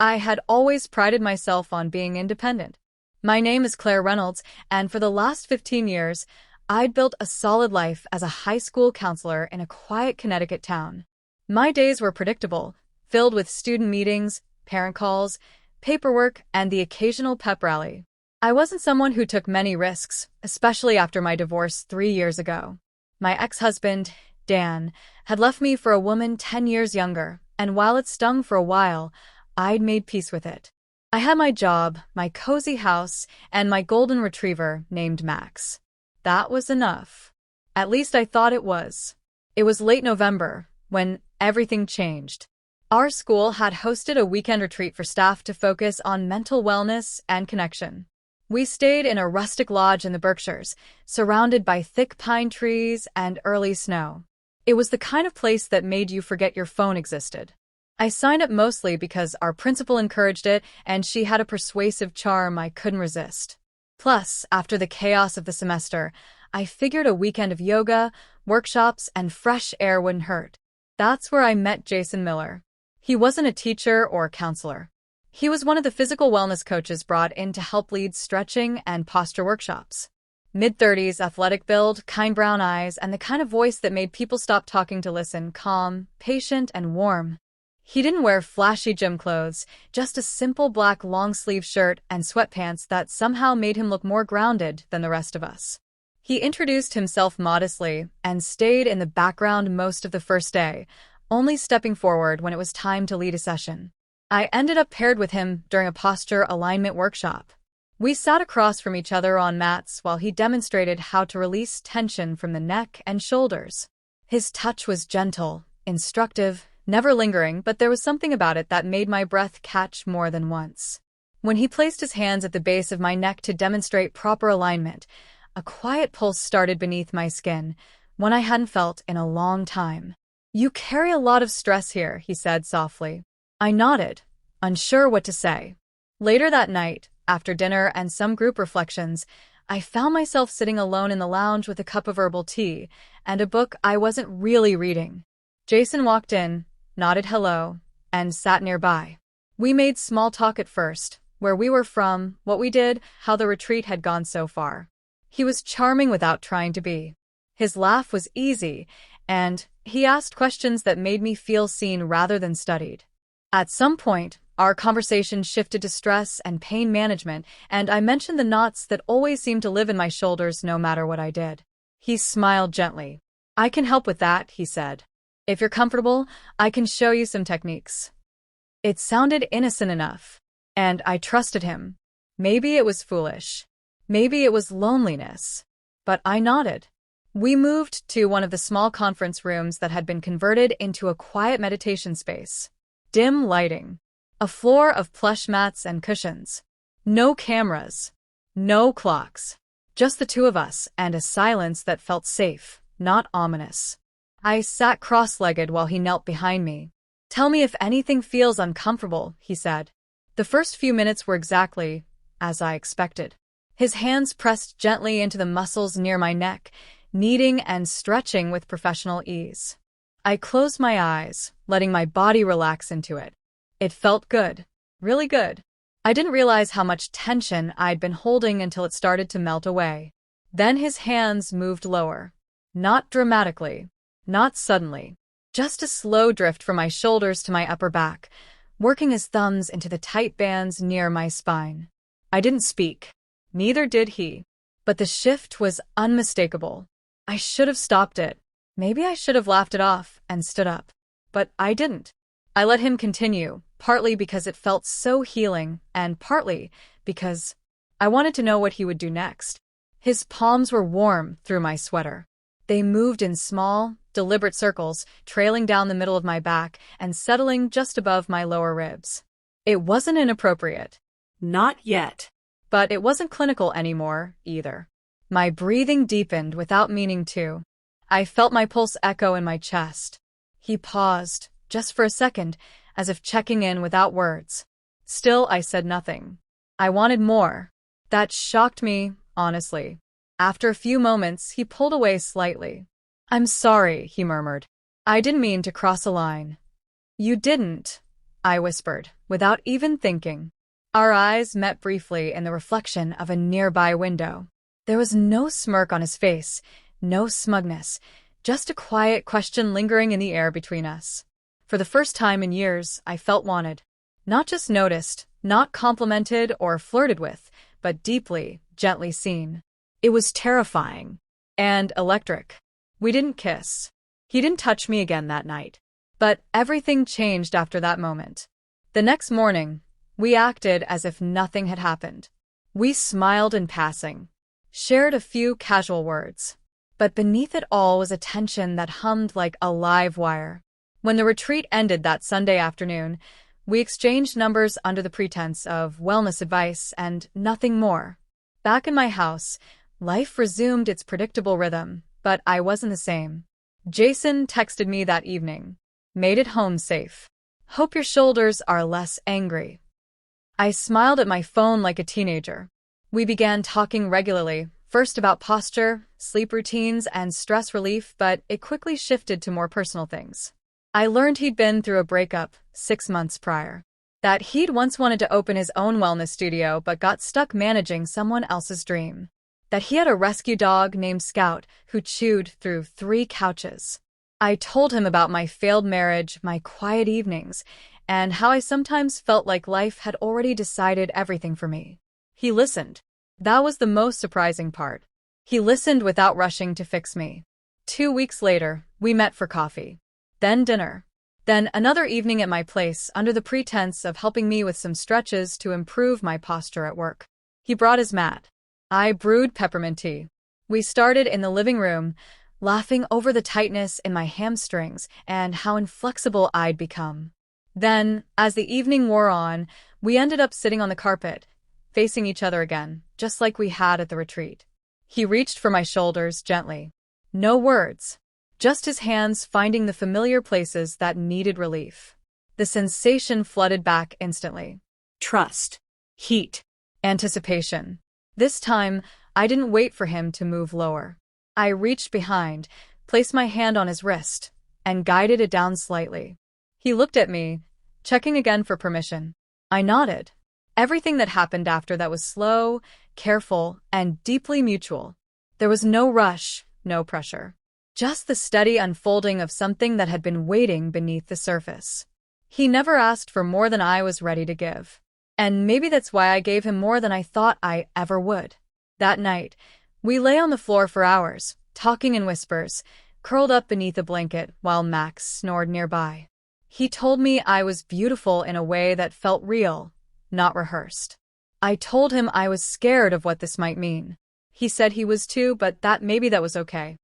I had always prided myself on being independent. My name is Claire Reynolds, and for the last 15 years, I'd built a solid life as a high school counselor in a quiet Connecticut town. My days were predictable, filled with student meetings, parent calls, paperwork, and the occasional pep rally. I wasn't someone who took many risks, especially after my divorce 3 years ago. My ex-husband, Dan, had left me for a woman 10 years younger, and while it stung for a while, I'd made peace with it. I had my job, my cozy house, and my golden retriever named Max. That was enough. At least I thought it was. It was late November, when everything changed. Our school had hosted a weekend retreat for staff to focus on mental wellness and connection. We stayed in a rustic lodge in the Berkshires, surrounded by thick pine trees and early snow. It was the kind of place that made you forget your phone existed. I signed up mostly because our principal encouraged it, and she had a persuasive charm I couldn't resist. Plus, after the chaos of the semester, I figured a weekend of yoga, workshops, and fresh air wouldn't hurt. That's where I met Jason Miller. He wasn't a teacher or counselor. He was one of the physical wellness coaches brought in to help lead stretching and posture workshops. Mid-30s, athletic build, kind brown eyes, and the kind of voice that made people stop talking to listen, calm, patient, and warm. He didn't wear flashy gym clothes, just a simple black long-sleeve shirt and sweatpants that somehow made him look more grounded than the rest of us. He introduced himself modestly and stayed in the background most of the first day, only stepping forward when it was time to lead a session. I ended up paired with him during a posture alignment workshop. We sat across from each other on mats while he demonstrated how to release tension from the neck and shoulders. His touch was gentle, instructive, never lingering, but there was something about it that made my breath catch more than once. When he placed his hands at the base of my neck to demonstrate proper alignment, a quiet pulse started beneath my skin, one I hadn't felt in a long time. "You carry a lot of stress here," he said softly. I nodded, unsure what to say. Later that night, after dinner and some group reflections, I found myself sitting alone in the lounge with a cup of herbal tea and a book I wasn't really reading. Jason walked in, nodded hello, and sat nearby. We made small talk at first, where we were from, what we did, how the retreat had gone so far. He was charming without trying to be. His laugh was easy, and he asked questions that made me feel seen rather than studied. At some point, our conversation shifted to stress and pain management, and I mentioned the knots that always seemed to live in my shoulders no matter what I did. He smiled gently. "I can help with that," he said. "If you're comfortable, I can show you some techniques." It sounded innocent enough, and I trusted him. Maybe it was foolish. Maybe it was loneliness. But I nodded. We moved to one of the small conference rooms that had been converted into a quiet meditation space. Dim lighting. A floor of plush mats and cushions. No cameras. No clocks. Just the two of us and a silence that felt safe, not ominous. I sat cross-legged while he knelt behind me. "Tell me if anything feels uncomfortable," he said. The first few minutes were exactly as I expected. His hands pressed gently into the muscles near my neck, kneading and stretching with professional ease. I closed my eyes, letting my body relax into it. It felt good. Really good. I didn't realize how much tension I'd been holding until it started to melt away. Then his hands moved lower. Not dramatically. Not suddenly. Just a slow drift from my shoulders to my upper back, working his thumbs into the tight bands near my spine. I didn't speak. Neither did he. But the shift was unmistakable. I should have stopped it. Maybe I should have laughed it off and stood up. But I didn't. I let him continue, partly because it felt so healing, and partly because I wanted to know what he would do next. His palms were warm through my sweater. They moved in small, deliberate circles, trailing down the middle of my back and settling just above my lower ribs. It wasn't inappropriate. Not yet. But it wasn't clinical anymore, either. My breathing deepened without meaning to. I felt my pulse echo in my chest. He paused, just for a second, as if checking in without words. Still, I said nothing. I wanted more. That shocked me, honestly. After a few moments, he pulled away slightly. "I'm sorry," he murmured. "I didn't mean to cross a line." "You didn't," I whispered, without even thinking. Our eyes met briefly in the reflection of a nearby window. There was no smirk on his face, no smugness, just a quiet question lingering in the air between us. For the first time in years, I felt wanted. Not just noticed, not complimented or flirted with, but deeply, gently seen. It was terrifying. And electric. We didn't kiss. He didn't touch me again that night. But everything changed after that moment. The next morning, we acted as if nothing had happened. We smiled in passing, shared a few casual words. But beneath it all was a tension that hummed like a live wire. When the retreat ended that Sunday afternoon, we exchanged numbers under the pretense of wellness advice and nothing more. Back in my house, life resumed its predictable rhythm, but I wasn't the same. Jason texted me that evening. Made it home safe. Hope your shoulders are less angry. I smiled at my phone like a teenager. We began talking regularly, first about posture, sleep routines, and stress relief, but it quickly shifted to more personal things. I learned he'd been through a breakup 6 months prior. That he'd once wanted to open his own wellness studio but got stuck managing someone else's dream. That he had a rescue dog named Scout who chewed through 3 couches. I told him about my failed marriage, my quiet evenings, and how I sometimes felt like life had already decided everything for me. He listened. That was the most surprising part. He listened without rushing to fix me. 2 weeks later, we met for coffee. Then dinner. Then another evening at my place under the pretense of helping me with some stretches to improve my posture at work. He brought his mat. I brewed peppermint tea. We started in the living room, laughing over the tightness in my hamstrings and how inflexible I'd become. Then, as the evening wore on, we ended up sitting on the carpet, facing each other again, just like we had at the retreat. He reached for my shoulders gently. No words, just his hands finding the familiar places that needed relief. The sensation flooded back instantly. Trust. Heat. Anticipation. This time, I didn't wait for him to move lower. I reached behind, placed my hand on his wrist, and guided it down slightly. He looked at me, checking again for permission. I nodded. Everything that happened after that was slow, careful, and deeply mutual. There was no rush, no pressure. Just the steady unfolding of something that had been waiting beneath the surface. He never asked for more than I was ready to give. And maybe that's why I gave him more than I thought I ever would. That night, we lay on the floor for hours, talking in whispers, curled up beneath a blanket while Max snored nearby. He told me I was beautiful in a way that felt real, not rehearsed. I told him I was scared of what this might mean. He said he was too, but maybe that was okay.